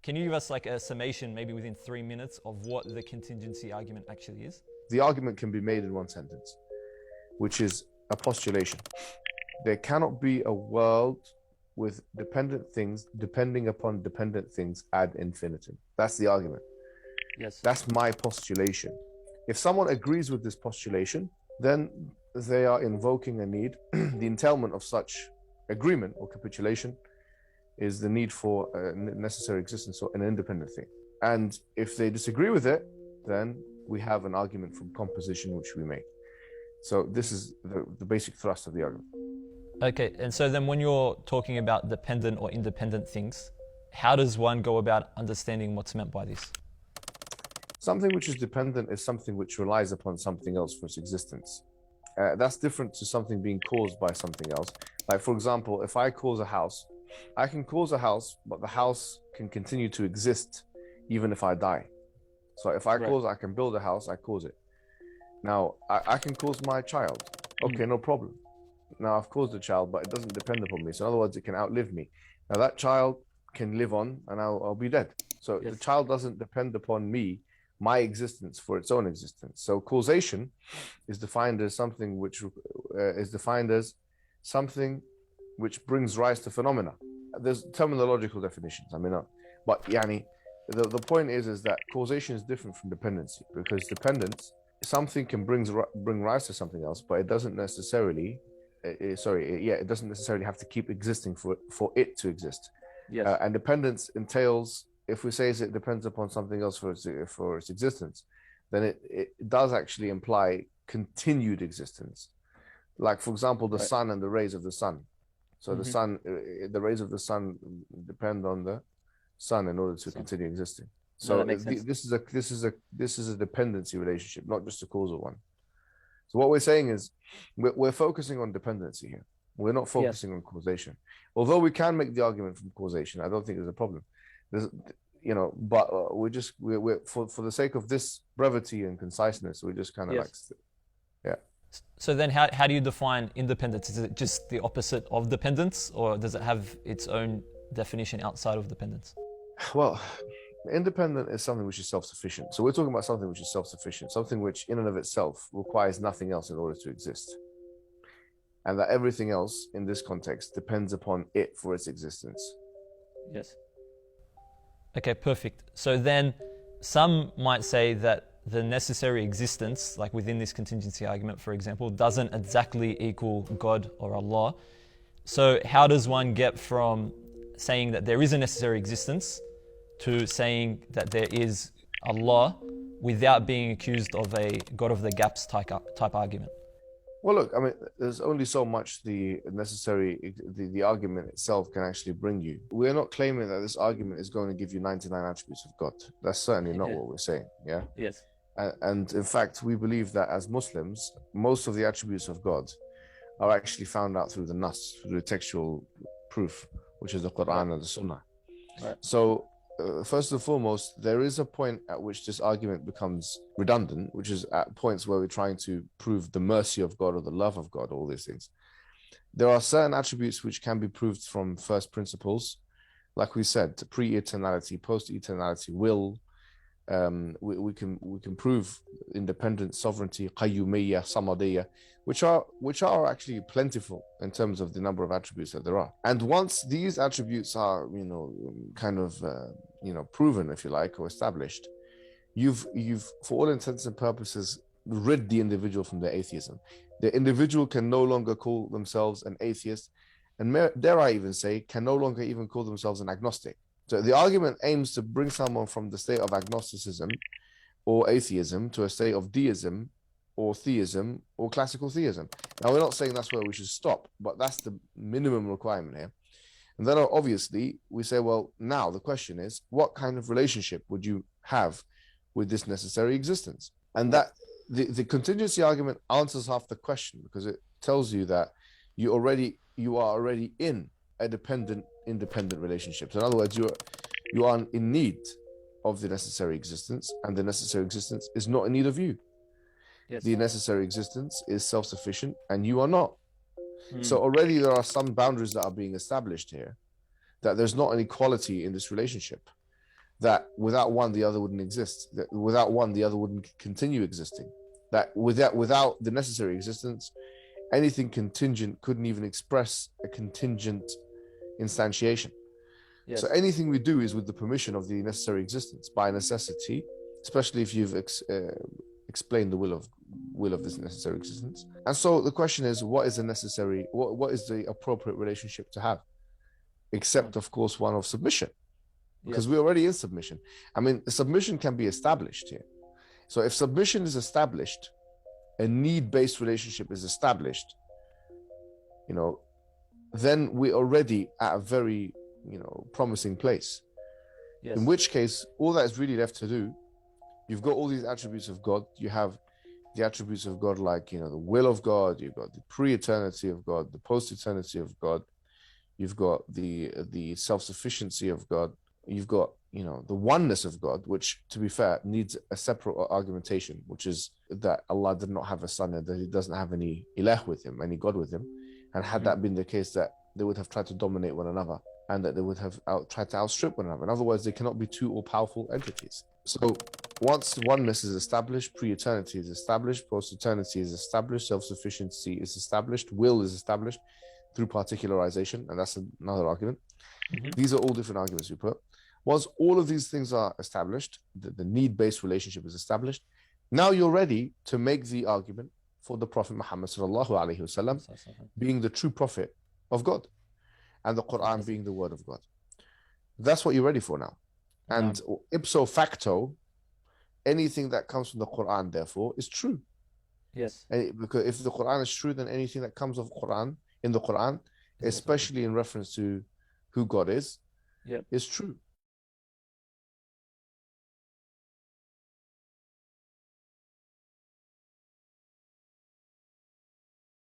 Can you give us like a summation, maybe within 3 minutes, of what the contingency argument actually is? The argument can be made in one sentence, which is a postulation. There cannot be a world with dependent things depending upon dependent things ad infinitum. That's the argument. Yes. That's my postulation. If someone agrees with this postulation, then they are invoking a need. The entailment of such agreement or capitulation is the need for a necessary existence or an independent thing. And if they disagree with it, then we have an argument from composition which we make. So this is the basic thrust of the argument. Okay, and so then when you're talking about dependent or independent things, how does one go about understanding what's meant by this? Something which is dependent is something which relies upon something else for its existence. That's different to something being caused by something else. Like, for example, if I cause a house, I can cause a house, but the house can continue to exist even if I die. So if I cause, I can build a house, I cause it. Now, I can cause my child. Okay, no problem. Now, I've caused a child, but it doesn't depend upon me. So in other words, it can outlive me. Now, that child can live on and I'll be dead. So the child doesn't depend upon me, my existence for its own existence. So causation is defined as something which brings rise to phenomena. There's terminological definitions, but the point is that causation is different from dependency, because dependence, something can bring rise to something else, but it doesn't necessarily it doesn't necessarily have to keep existing for it to exist. Yes. And dependence entails, if we say it depends upon something else for its existence, then it does actually imply continued existence. Like, for example, the sun and the rays of the sun. So the sun, the rays of the sun depend on the sun in order to continue existing. So this is a dependency relationship, not just a causal one. So what we're saying is we're focusing on dependency here. We're not focusing on causation. Although we can make the argument from causation, I don't think there's a problem. But we're for the sake of this brevity and conciseness, we just kind of So then how do you define independence? Is it just the opposite of dependence, or does it have its own definition outside of dependence? Well, independent is something which is self-sufficient. So we're talking about something which is self-sufficient, something which in and of itself requires nothing else in order to exist. And that everything else in this context depends upon it for its existence. Yes. Okay, perfect. So then some might say that the necessary existence, like within this contingency argument, for example, doesn't exactly equal God or Allah. So how does one get from saying that there is a necessary existence to saying that there is Allah without being accused of a God of the gaps type argument? Well, look, there's only so much the argument itself can actually bring you. We're not claiming that this argument is going to give you 99 attributes of God. That's certainly not what we're saying, yeah? Yes. And in fact, we believe that as Muslims, most of the attributes of God are actually found out through the Nas, through the textual proof, which is the Quran and the Sunnah. Right. So, first and foremost, there is a point at which this argument becomes redundant, which is at points where we're trying to prove the mercy of God or the love of God, all these things. There are certain attributes which can be proved from first principles, like we said, pre-eternality, post-eternality, will. We can prove independence, sovereignty, qayyumiyyah, samadiyah, which are actually plentiful in terms of the number of attributes that there are. And once these attributes are proven, if you like, or established, you've for all intents and purposes rid the individual from their atheism. The individual can no longer call themselves an atheist, and dare I even say, can no longer even call themselves an agnostic. So the argument aims to bring someone from the state of agnosticism or atheism to a state of deism or theism or classical theism. Now, we're not saying that's where we should stop, but that's the minimum requirement here. And then obviously we say, well, now the question is, what kind of relationship would you have with this necessary existence? And that the contingency argument answers half the question, because it tells you that you are already in a dependent-independent relationship. So in other words, you are in need of the necessary existence, and the necessary existence is not in need of you. Yes. The necessary existence is self-sufficient, and you are not. So already there are some boundaries that are being established here, that there's not an equality in this relationship. that without one the other wouldn't exist, that without one the other wouldn't continue existing, that without the necessary existence anything contingent couldn't even express a contingent instantiation. Yes. So anything we do is with the permission of the necessary existence by necessity, especially if you've explained the will of this necessary existence. And so the question is, what is the necessary, what is the appropriate relationship to have, except of course one of submission, because we're already in submission. I mean, submission can be established here. So if submission is established, a need-based relationship is established, then we're already at a very promising place. Yes. In which case, all that is really left to do, you've got all these attributes of God. You have the attributes of God, like the will of God, you've got the pre-eternity of God, the post-eternity of God, you've got the self-sufficiency of God, you've got the oneness of God, which, to be fair, needs a separate argumentation, which is that Allah did not have a son and that he doesn't have any ilah with him, any God with him. And had that been the case, that they would have tried to dominate one another, and that they would have tried to outstrip one another. In other words, they cannot be two all-powerful entities. So once oneness is established, pre-eternity is established, post-eternity is established, self-sufficiency is established, will is established through particularization, and that's another argument. These are all different arguments we put. Once all of these things are established, the need-based relationship is established, now you're ready to make the argument for the Prophet Muhammad sallallahu alaihi wasallam being the true prophet of God, and the Quran being the word of God. That's what you're ready for now. And ipso facto, anything that comes from the Quran, therefore, is true. Yes. Because if the Quran is true, then anything that comes of Quran in the Quran, especially in reference to who God is true.